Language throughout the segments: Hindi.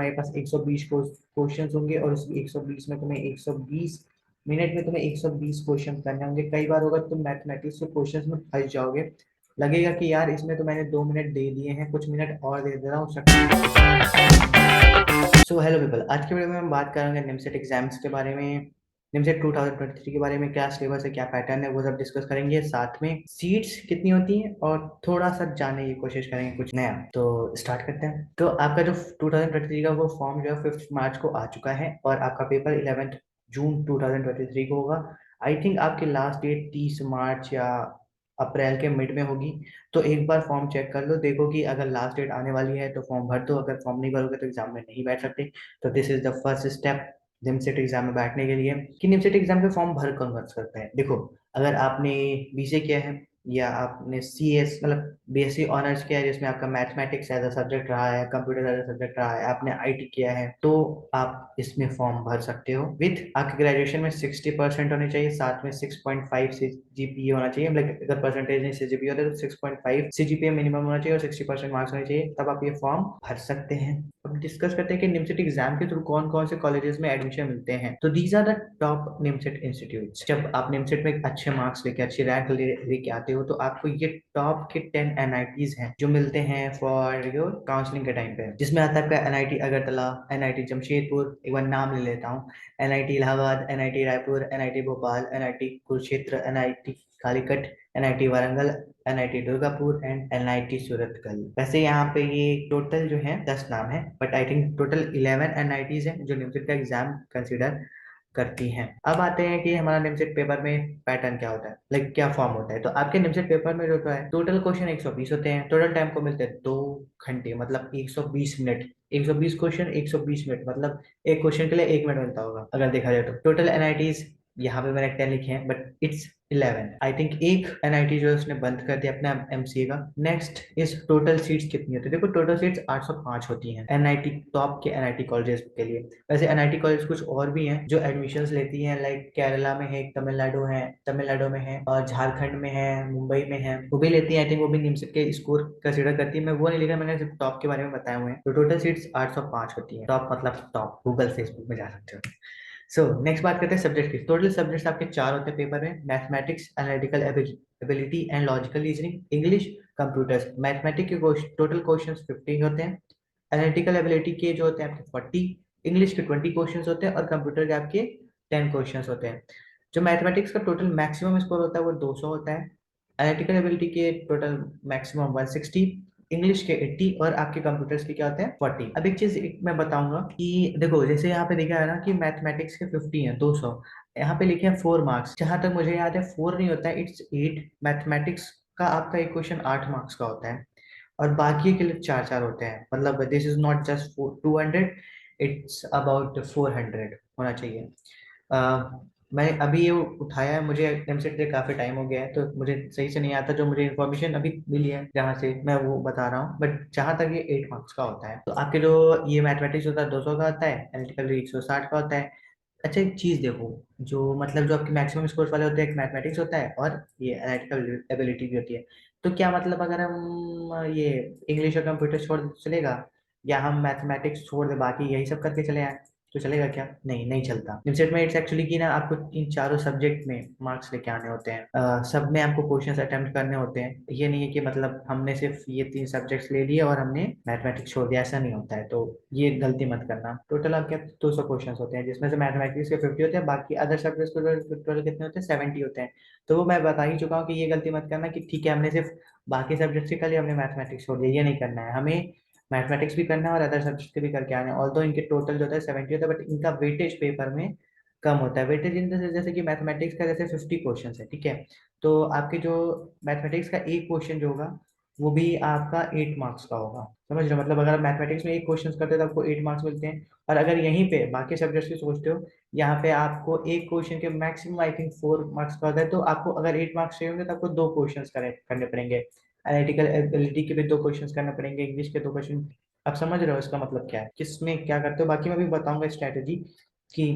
हमारे पास 120 क्वेश्चन होंगे और उस 120 में तुम्हें 120 मिनट में तुम्हें 120 क्वेश्चन करने होंगे। कई बार होगा तुम मैथमेटिक्स के क्वेश्चंस में फंस जाओगे, लगेगा कि यार इसमें तो मैंने 2 मिनट दे दिए हैं, कुछ मिनट और दे दे रहा हूँ। सो हेलो पीपल, आज के वीडियो में हम बात करेंगे निमसेट एग्जाम्स के बारे में। निमसेट 2023 के बारे में क्या सिलेबस है, क्या पैटर्न है, वो सब डिस्कस करेंगे। साथ में सीट्स कितनी होती हैं और थोड़ा सा जानने की कोशिश करेंगे कुछ नया। तो स्टार्ट करते हैं। तो आपका जो 2023 का वो फॉर्म जो है 5 मार्च को आ चुका है और आपका पेपर 11 जून 2023 को होगा। आई थिंक आपकी लास्ट डेट 30 मार्च या अप्रैल के मिड में होगी। तो एक बार फॉर्म चेक कर लो, देखो कि अगर लास्ट डेट आने वाली है तो फॉर्म भर दो, अगर फॉर्म नहीं भरोगे तो एग्जाम में नहीं बैठ सकते। तो this is the first step NIMCET exam में बैठने के लिए कि निमसेट एग्जाम के फॉर्म भर कौन भर सकते हैं। देखो, अगर आपने बीसीए किया है या आपने सीएस मतलब बीएससी ऑनर्स किया है जिसमें आपका मैथमेटिक्स एज अ सब्जेक्ट रहा है, कंप्यूटर एज अ सब्जेक्ट रहा है, आपने आईटी किया है, तो आप इसमें फॉर्म भर सकते हो। विथ आपके ग्रेजुएशन में 60% होने चाहिए, साथ में 6.5 से जीपीए होना चाहिए। मतलब अगर परसेंटेज नहीं सीजीपीए होता है तो 6.5 सीजीपीए मिनिमम होना चाहिए और 60% मार्क्स होने चाहिए, तब आप ये फॉर्म भर सकते हैं। अब डिस्कस करते हैं कि निमसेट एग्जाम के थ्रू कौन कौन से कॉलेजेस में एडमिशन मिलते हैं। तो these are the top NIMCET institutes. जब आप निमसेट में अच्छे मार्क्स लेके अच्छी रैंक लेके आते हो तो आपको ये टॉप के 10 एनआईटीज हैं जो मिलते हैं फॉर योर काउंसलिंग के टाइम पे, जिसमें आता है आपका एनआईटी अगरतला, एनआईटी जमशेदपुर, एक बार नाम ले लेता हूँ, NIT Allahabad, NIT Raipur, NIT Bhopal, NIT Kurukshetra, NIT Calicut, NIT Warangal, NIT Durgapur and NIT Surathkal. वैसे यहाँ पे ये टोटल जो है 10 नाम है, but I think total 11 NITs हैं जो निमसेट का एग्जाम कंसिडर करती हैं। अब आते हैं कि हमारा निमसेट पेपर में पैटर्न क्या होता है, लाइक क्या फॉर्म होता है। तो आपके निमसेट पेपर में जो होता है टोटल क्वेश्चन 120 होते हैं। टोटल टाइम को मिलते हैं 2 घंटे, मतलब 120 मिनट। 120 क्वेश्चन 120 मिनट, मतलब एक क्वेश्चन के लिए 1 मिनट मिलता होगा अगर देखा जाए तो। टोटल एनआईटीज यहाँ पे मैंने 10 लिखे हैं बट इट्स 11। आई थिंक एक एनआईटी जो है उसने बंद कर दिया अपना एमसीए का। नेक्स्ट इस टोटल सीट्स कितनी होती है। देखो टोटल सीट्स 805 होती हैं एनआईटी टॉप के एनआईटी कॉलेजेस के लिए। वैसे एनआईटी कॉलेज कुछ और भी हैं जो एडमिशन्स लेती हैं, लाइक केरला में है, तमिलनाडु में है और झारखंड में है, मुंबई में है, वो भी लेती है। आई थिंक वो भी निमसेट के स्कोर कंसिडर करती है। मैं वो नहीं लिखा, मैंने सिर्फ टॉप के बारे में बताए हुए हैं। तो टोटल सीट्स 805 होती है। टॉप मतलब टॉप, गूगल फेसबुक में जा सकते हो। सो नेक्स्ट बात करते हैं सब्जेक्ट की। टोटल सब्जेक्ट्स आपके 4 होते हैं पेपर में, mathematics, analytical ability and logical reasoning, English, computers. Mathematics के टोटल क्वेश्चंस 50 होते हैं, एनालिटिकल एबिलिटी के जो होते हैं आपके 40, इंग्लिश के 20 क्वेश्चंस होते हैं और कंप्यूटर के आपके 10 क्वेश्चंस होते हैं। जो मैथमेटिक्स का टोटल मैक्सिमम स्कोर होता है वो 200 होता है, एनालिटिकल एबिलिटी के टोटल मैक्सिमम 160, इंग्लिश के 80 और आपके कंप्यूटर्स के क्या होते हैं 40। अब एक चीज मैं बताऊंगा कि देखो जैसे यहाँ पे लिखा है ना कि मैथमेटिक्स के 50 है 200, यहाँ पे लिखे हैं 4 मार्क्स। जहां तक मुझे याद है 4 नहीं होता है, इट्स 8। मैथमेटिक्स का आपका एक क्वेश्चन 8 मार्क्स का होता है और बाकी के लिए 4 4 होते हैं। मतलब this is not just 200, it's about 400 होना चाहिए। मैंने अभी ये उठाया है, मुझे एमसेट से काफी टाइम हो गया है तो मुझे सही से नहीं आता। जो मुझे इन्फॉर्मेशन अभी मिली है जहाँ से मैं वो बता रहा हूँ, बट जहां तक ये 8 मार्क्स का होता है। तो आपके जो ये मैथमेटिक्स होता है 200 का होता है, एनालिटिकल 160 का होता है। अच्छा एक चीज देखो, जो मतलब जो आपके मैक्सिमम स्कोर वाले होते हैं, एक मैथमेटिक्स होता है और ये एनालिटिकल एबिलिटी भी होती है। तो क्या मतलब अगर हम ये इंग्लिश और कंप्यूटर छोड़ दें तो चलेगा, या हम मैथमेटिक्स छोड़ दें बाकी यही सब करके चले आए तो चलेगा क्या? नहीं, नहीं चलता। निमसेट में इट्स एक्चुअली की ना आपको इन चारों सब्जेक्ट में मार्क्स लेके आने होते हैं। सब में आपको क्वेश्चंस अटेम्प्ट करने होते हैं। ये नहीं है कि मतलब हमने सिर्फ ये 3 सब्जेक्ट्स ले लिए और हमने मैथमेटिक्स छोड़ दिया, ऐसा नहीं होता है। तो ये गलती मत करना। टोटल आपके 200 क्वेश्चन होते हैं जिसमें से मैथमेटिक्स के 50 होते हैं, बाकी अदर सब्जेक्ट्स के टोटल कितने होते हैं 70 होते हैं। तो वो मैं बता ही चुका हूँ कि ये गलती मत करना कि ठीक है हमने सिर्फ बाकी सब्जेक्ट्स के कर लिया, हमने मैथमेटिक्स छोड़ दिया, ये नहीं करना है। हमें मैथमेटिक्स भी करना है और अदर सब्जेक्ट के भी करके आने हैं। ऑल्दो इनके टोटल जो होता है 70 होता है बट इनका वेटेज पेपर में कम होता है। वेटेज इन द सेंस जैसे कि मैथमेटिक्स का जैसे 50 क्वेश्चन है, ठीक है, तो आपके जो मैथमेटिक्स का एक क्वेश्चन जो होगा वो भी आपका 8 मार्क्स का होगा। समझ रहे हो? मतलब अगर आप मैथमेटिक्स में एक क्वेश्चन करते हो तो आपको 8 मार्क्स मिलते हैं, और अगर यहीं पे बाकी सब्जेक्ट्स की सोचते हो, यहाँ पे आपको एक क्वेश्चन के मैक्सिमम आई थिंक 4 मार्क्स का होता है। तो आपको अगर 8 मार्क्स चाहिए होंगे तो आपको 2 क्वेश्चन करने पड़ेंगे, एनालिटिकल एबिलिटी के भी 2 क्वेश्चन करने पड़ेंगे, इंग्लिश के 2 क्वेश्चन। आप समझ रहे हो इसका मतलब क्या है, किसमें क्या करते हो। बाकी मैं भी बताऊंगा स्ट्रेटेजी कि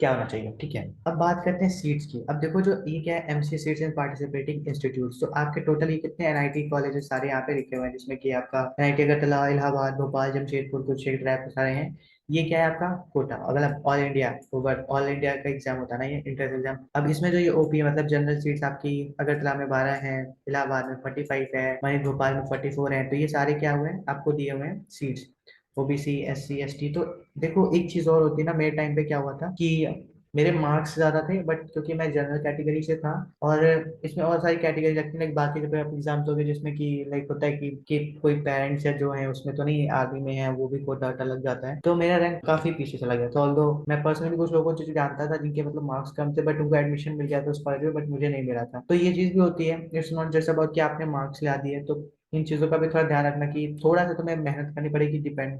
क्या होना चाहिए, ठीक है। अब बात करते हैं सीट्स की। अब देखो जो ये क्या है, MCA seats and participating institute, तो आपके टोटल ये कितने एनआईटी कॉलेजेस सारे यहाँ पे लिखे हुए हैं, जिसमें कि आपका एनआईटी अगरतला, इलाहाबाद, भोपाल, जमशेदपुर, कुरुक्षेत्र, रायपुर सारे हैं। ये क्या है आपका कोटा, मतलब all India over, all India का एग्जाम होता है ना ये, इंट्रेंस एग्जाम। अब इसमें जो ये ओपी है, मतलब जनरल सीट्स आपकी अगरतला में 12 है, इलाहाबाद में 45 है, वहीं भोपाल में 44 है, तो ये सारे क्या हुए हैं आपको दिए हुए हैं सीट्स, ओबीसी, एससी, एसटी। तो देखो एक चीज और होती है ना, मेरे टाइम पे क्या हुआ था कि मेरे मार्क्स ज्यादा थे, बट क्योंकि मैं जनरल कैटेगरी से था, और इसमें और सारी कैटेगरी लगती है, लाइक बाकी जो एग्जाम्स हो गए जिसमें कि लाइक होता है कि कोई पेरेंट्स या जो है उसमें तो नहीं, आर्मी में है वो भी कोटा वोटा लग जाता है, तो मेरा रैंक काफी पीछे चला गया था। ऑल्दो मैं पर्सनली कुछ लोगों को जानता था जिनके मतलब मार्क्स कम थे, बट उनको एडमिशन मिल गया था उस कॉलेज में, बट मुझे नहीं मिला था। तो ये चीज भी होती है, इट्स नॉट जस्ट अबाउट कि आपने मार्क्स ला दिए। तो इन चीजों का भी थोड़ा ध्यान रखना कि थोड़ा सा तुम्हें मेहनत करनी पड़ेगी, depend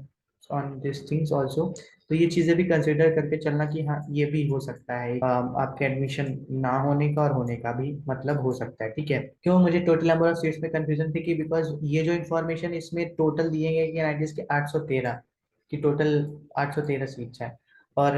on this things also. तो ये चीजें भी कंसिडर करके चलना कि हाँ ये भी हो सकता है, आपके एडमिशन ना होने का और होने का भी मतलब हो सकता है, ठीक है। क्यों मुझे टोटल नंबर ऑफ सीट्स में कंफ्यूजन थी कि बिकॉज ये जो इन्फॉर्मेशन इसमें टोटल दिए गए कि एनआईटीज के 813 की टोटल 813 सीट्स हैं, और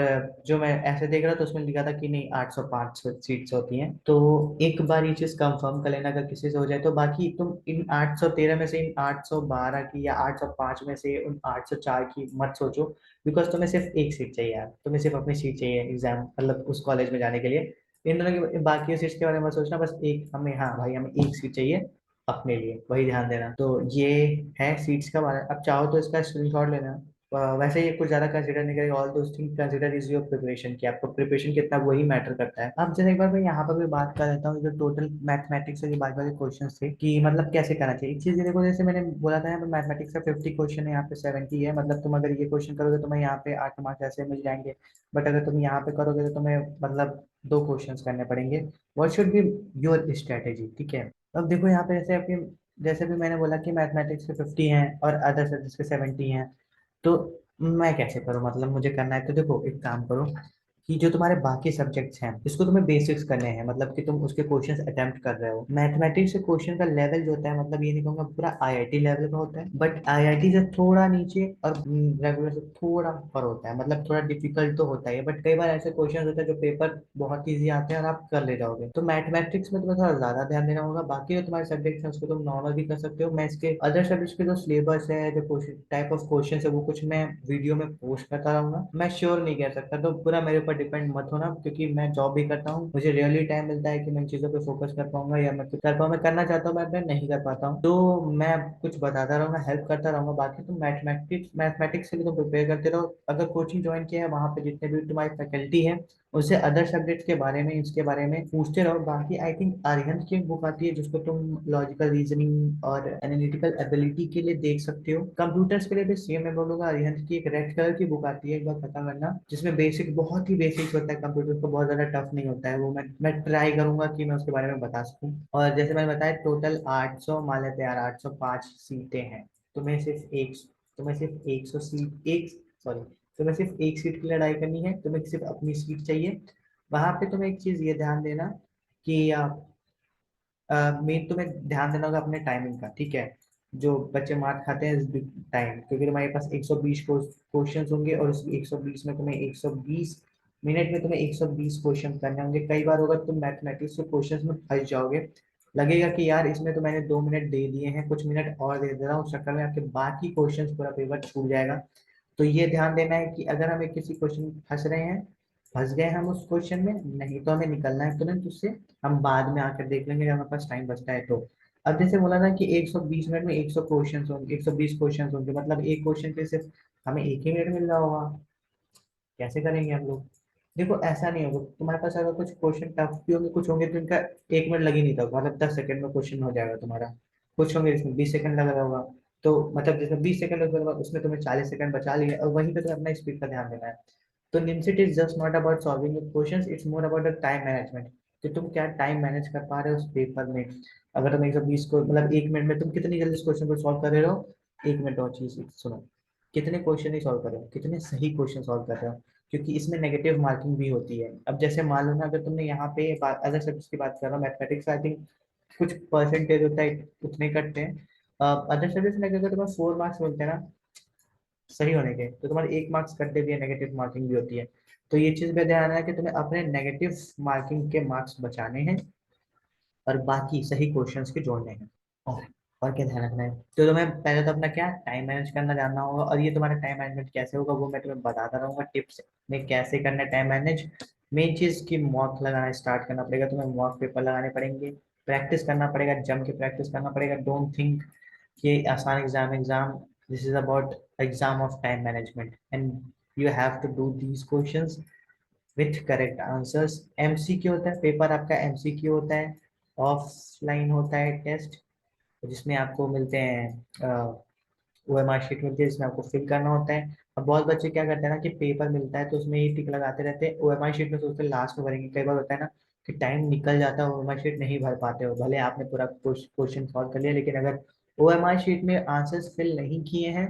जो मैं ऐसे देख रहा था तो उसमें लिखा था कि नहीं 805 सीट्स होती हैं। तो एक बार ये चीज कंफर्म कर लेना अगर किसी से हो जाए तो। बाकी तुम इन 813 में से इन 812 की या 805 में से उन 804 की मत सोचो, बिकॉज तुम्हें सिर्फ एक सीट चाहिए यार, तुम्हें सिर्फ अपनी सीट चाहिए एग्जाम मतलब उस कॉलेज में जाने के लिए। इन दोनों की बाकी सीट्स के बारे में मत सोचना, बस एक हमें, हाँ भाई हमें एक सीट चाहिए अपने लिए, वही ध्यान देना। तो ये है सीट्स का बारे। अब चाहो तो इसका स्क्रीनशॉट लेना। वैसे ये कुछ ज्यादा कंसीडर नहीं करेगा, all those thing consider is your preparation, कि आपको प्रिपरेशन कितना वही मैटर करता है। अब जैसे एक बार मैं यहाँ पर भी बात कर लेता हूँ, जो टोटल मैथमेटिक्स से बात वाले क्वेश्चन थे कि मतलब कैसे करना चाहिए। एक चीज ये देखो, जैसे मैंने बोला था यहाँ पे मैथमेटिक्स का 50 क्वेश्चन है, यहाँ पे 70 है, मतलब तुम अगर ये क्वेश्चन करोगे तुम्हें यहाँ पे 8 मार्क्स ऐसे मिल जाएंगे। बट अगर तुम यहाँ पे करोगे तो तुम्हें मतलब 2 क्वेश्चन करने पड़ेंगे। What should be your strategy, ठीक है। अब देखो यहाँ पे जैसे आपके, जैसे भी मैंने बोला कि मैथमेटिक्स के 50 हैं और अदर सब्जेक्ट्स के 70 हैं, तो मैं कैसे करूँ, मतलब मुझे करना है तो देखो एक काम करो कि जो तुम्हारे बाकी सब्जेक्ट्स हैं इसको तुम्हें बेसिक्स करने हैं, मतलब कि तुम उसके क्वेश्चंस अटेम्प्ट कर रहे हो। मैथमेटिक्स के क्वेश्चन का लेवल जो होता है, मतलब ये नहीं कहूंगा पूरा आईआईटी लेवल का होता है, बट आईआईटी से थोड़ा नीचे और रेगुलर से थोड़ा ऊपर होता है, मतलब थोड़ा डिफिकल्ट तो होता है, बट कई बार ऐसे क्वेश्चन होते हैं जो पेपर बहुत ईजी आते हैं और आप कर ले जाओगे। तो मैथमेटिक्स में तुम्हें थोड़ा ज्यादा ध्यान देना होगा। बाकी जो तुम्हारे सब्जेक्ट्स हैं उसको तुम नॉर्मल भी कर सकते हो। मैं इसके अदर सब्जेक्ट्स के जो सिलेबस है, जो क्वेश्चन टाइप ऑफ क्वेश्चन है, वो कुछ मैं वीडियो में पोस्ट करता रहूंगा। मैं श्योर नहीं कह सकता, तो पूरा मेरे ऊपर डिपेंड मत होना, क्योंकि मैं जॉब भी करता हूँ, मुझे रियली टाइम मिलता है कि मैं इन चीजों पे फोकस कर पाऊंगा या मैं कुछ कर पाऊँ। मैं करना चाहता हूँ मैं नहीं कर पाता हूँ, तो मैं कुछ बताता रहूंगा, हेल्प करता रहूंगा। बाकी तुम मैथमेटिक्स से भी तुम प्रिपेयर करते रहो। अगर कोचिंग ज्वाइन किया है वहाँ पे जितने भी तुम्हारी फैकल्टी है उससे अदर सब्जेक्ट्स के बारे में, इसके बारे में पूछते रहो। बाकी आई थिंक अरिहंत की एक बुक आती है जिसको तुम लॉजिकल रीजनिंग और एनालिटिकल एबिलिटी के लिए देख सकते हो। कंप्यूटर्स के लिए भी सेम मैं बोलूंगा, अरिहंत की एक रेड कलर की बुक आती है, एक बार पता करना, जिसमें बेसिक बहुत ही बेसिक्स होता है कंप्यूटर को, बहुत ज्यादा टफ नहीं होता है वो। मैं ट्राई करूंगा कि मैं उसके बारे में बता सकूं। और जैसे मैंने बताया टोटल 800 मान लेते हैं यार, 805 सीटें हैं। तुम्हें सिर्फ एक तुम्हें सिर्फ 100 सीट एक सॉरी तुम्हें सिर्फ एक सीट की लड़ाई करनी है, तुम्हें सिर्फ अपनी सीट चाहिए। वहां पे तुम्हें एक चीज ये ध्यान देना कि मेन तुम्हें ध्यान देना होगा अपने टाइमिंग का, ठीक है। जो बच्चे मार खाते हैं टाइम, क्योंकि तुम्हारे पास 120 क्वेश्चन होंगे और उस 120 में तुम्हें 120 मिनट में तुम्हें 120 क्वेश्चन करने होंगे। कई बार होगा तुम मैथमेटिक्स के क्वेश्चन में फंस जाओगे, लगेगा कि यार इसमें तो मैंने 2 मिनट दे दिए हैं, कुछ मिनट और दे दे रहा हूँ, उस चक्कर में आपके बाकी क्वेश्चन पूरा पेपर छूट जाएगा। तो ये ध्यान देना है कि अगर हमें किसी क्वेश्चन फंस रहे हैं, फंस गए हम उस क्वेश्चन में, नहीं तो हमें निकलना है तुरंत उससे। हम बाद में आकर देख लेंगे जब हमारे पास टाइम बचता है तो। अब जैसे बोला ना कि 120 मिनट में 100 क्वेश्चन होंगे, 120 क्वेश्चन होंगे, मतलब एक क्वेश्चन पे सिर्फ हमें एक ही मिनट मिल रहा होगा, कैसे करेंगे हम लोग। देखो ऐसा नहीं होगा, तुम्हारे पास अगर कुछ क्वेश्चन टफ भी होंगे, कुछ होंगे तो इनका 1 मिनट लग ही नहीं था, मतलब 10 सेकंड में क्वेश्चन हो जाएगा तुम्हारा। कुछ होंगे जिसमें 20 सेकंड लग रहा होगा, तो मतलब जैसे 20 सेकंड लग रहा होगा उसमें तुम्हें 40 सेकंड बचा लिए, और वहीं पे तुम्हें अपना स्पीड का ध्यान देना है। तो NIMCET is just not about solving questions, it's more about the time management, कि तुम क्या टाइम मैनेज कर पा रहे हो उस पेपर में। अगर तुम 120 को मतलब 1 मिनट में तुम कितनी जल्दी इस क्वेश्चन को सॉल्व कर रहे हो। 1 मिनट और चीज सुनो, कितने क्वेश्चन ही सॉल्व कर रहे हो, कितने सही क्वेश्चन सॉल्व कर रहे हो, क्योंकि इसमें नेगेटिव मार्किंग भी होती है। अब जैसे मान लो ना, अगर तुमने यहाँ पे अदर सब्जेक्ट की बात कर रहा हूँ, मैथमेटिक्स आई थिंक कुछ परसेंटेज होता है उतने कटते हैं। अदर सब्जेक्ट में अगर तुम्हें 4 मार्क्स मिलते हैं ना, सही होने के, तो तुम्हारे 1 मार्क्स कट देती है, नेगेटिव मार्किंग भी होती है। तो ये चीज पे ध्यान रखना है कि तुम्हें अपने नेगेटिव मार्किंग के मार्क्स बचाने हैं और बाकी सही क्वेश्चंस के जोड़ने हैं। और और क्या ध्यान रखना है, तो तुम्हें पहले तो अपना क्या टाइम मैनेज करना जानना होगा, और ये तुम्हारा टाइम मैनेजमेंट कैसे होगा वो मैं तुम्हें बताता रहूंगा टिप्स में कैसे करना है टाइम मैनेज। मेन चीज की मॉक लगाना स्टार्ट करना पड़ेगा तुम्हें, मॉक पेपर लगाने पड़ेंगे, प्रैक्टिस करना पड़ेगा, जम के प्रैक्टिस करना पड़ेगा। डोंट थिंक कि आसान exam, this is about exam of time management and you have to do these questions with correct answers. MCQ होता है पेपर आपका, एमसीक्यू होता है, ऑफलाइन होता है टेस्ट जिसमें आपको मिलते हैं, ओएमआर शीट मिलती है जिसमें आपको फिल करना होता है। अब बहुत बच्चे क्या करते हैं ना कि पेपर मिलता है तो उसमें ही टिक लगाते रहते हैं, ओएमआर शीट में सोचते हैं लास्ट में भरेंगे। कई बार होता है ना कि टाइम निकल जाता है, ओएमआर शीट नहीं भर पाते हो, भले आपने पूरा क्वेश्चन सॉल्व कर लिया, लेकिन अगर ओएमआर शीट में आंसर्स फिल नहीं किए हैं,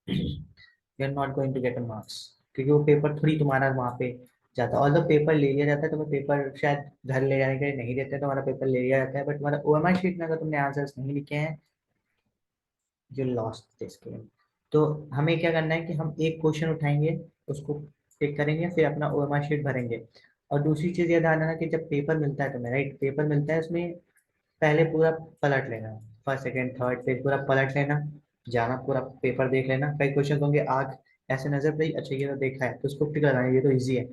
you are not going to get a marks, क्योंकि वो पेपर थोड़ी तुम्हारा वहाँ पे जाता है। और जब पेपर ले लिया जाता है, तुम्हें पेपर शायद घर ले जाने के लिए नहीं देते, तुम्हारा पेपर ले लिया जाता है, बट तुम्हारा ओएमआर शीट में अगर तुमने आंसर्स नहीं लिखे हैं, यू लॉस्ट दिस गेम। तो हमें क्या करना है कि हम एक क्वेश्चन उठाएंगे, उसको टिक करेंगे, फिर अपना ओएमआर शीट भरेंगे। और दूसरी चीज ये ध्यान रखना कि जब पेपर मिलता है तुम्हें, राइट, पेपर मिलता है उसमें पहले पूरा पलट लेना, फर्स्ट सेकंड थर्ड पेज पूरा पलट लेना, जाना पूरा पेपर देख लेना। कई क्वेश्चन होंगे आग ऐसे नजर पे अच्छा ये तो देखा है तो उसको टिक लगाना, ये तो इजी है।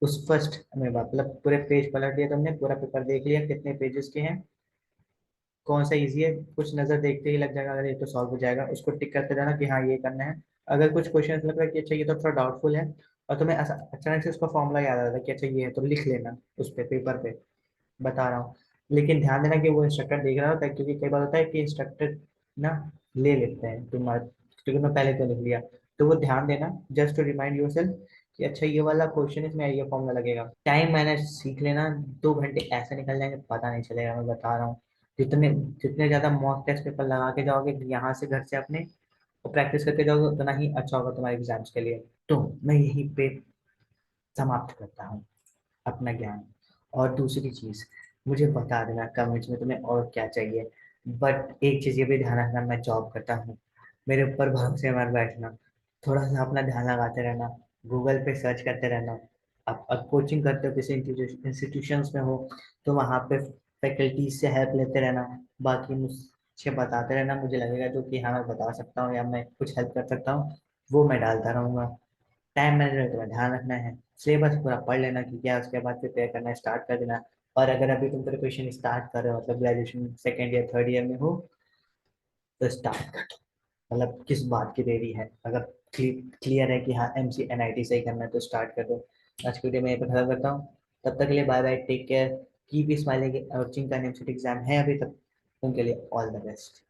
उस फर्स्ट में मतलब पूरे पेज पलट लिया तुमने, पूरा पेपर देख लिया कितने पेजेस के हैं, कौन सा इजी है, कुछ नजर देखते ही लग जाएगा अगर ये तो सॉल्व हो जाएगा, उसको टिक करते रहना कि हाँ ये करना है। अगर कुछ क्वेश्चन लग रहा है कि अच्छा ये तो थोड़ा डाउटफुल है, और तुम्हें अचानक से उसका फॉर्मूला याद आ रहा है कि अच्छा ये है, तो लिख लेना उस पे पेपर पे, बता रहा हूँ। लेकिन ध्यान देना कि वो इंस्ट्रक्टर देख रहा होता है, क्योंकि कई बार होता है कि इंस्ट्रक्टर ना ले लेते हैं तुम्हारा, क्योंकि मैं पहले तो लिख लिया। तो वो ध्यान देना, just to remind yourself कि अच्छा ये वाला क्वेश्चन इसमें ये फॉर्मूला लगेगा। टाइम मैनेज सीख लेना, 2 घंटे ऐसे निकल जाएंगे पता नहीं चलेगा, मैं बता रहा हूँ। जितने जितने ज्यादा मॉक टेस्ट पेपर लगा के जाओगे यहाँ से घर से अपने, और प्रैक्टिस करके जाओगे, उतना ही अच्छा होगा तुम्हारे एग्जाम्स के लिए। तो मैं यहीं पे समाप्त करता हूँ अपना ज्ञान। और दूसरी चीज, मुझे बता देना कमेंट्स में तुम्हें और क्या चाहिए। बट एक चीज ये भी ध्यान रखना, मैं जॉब करता हूँ, मेरे ऊपर भरोसे मत बैठना, थोड़ा सा अपना ध्यान लगाते रहना, गूगल पे सर्च करते रहना। अब कोचिंग करते हो किसी इंस्टीट्यूशंस में हो, तो वहाँ पे फैकल्टीज से हेल्प लेते रहना, बाकी मुझसे बताते रहना, मुझे लगेगा जो कि हाँ मैं बता सकता हूँ या मैं कुछ हेल्प कर सकता हूँ वो मैं डालता रहूंगा। टाइम मैनेजमेंट का ध्यान रखना है, सिलेबस पूरा पढ़ लेना कि क्या है, उसके बाद प्रिपेयर करना स्टार्ट कर देना। और अगर अभी तुम प्रिपरेशन स्टार्ट कर रहे हो, मतलब graduation second year third year में हो, तो स्टार्ट कर दो। मतलब किस बात की देरी है, अगर क्लियर है कि हाँ एमसी एनआईटी से ही करना है तो स्टार्ट कर दो। आज की वीडियो में यहीं पर खत्म करता हूँ, तब तक के लिए bye bye, take care, keep smiling. और चिंका एमसीटी एग्जाम है अभी तक, उनके लिए ऑल द बेस्ट।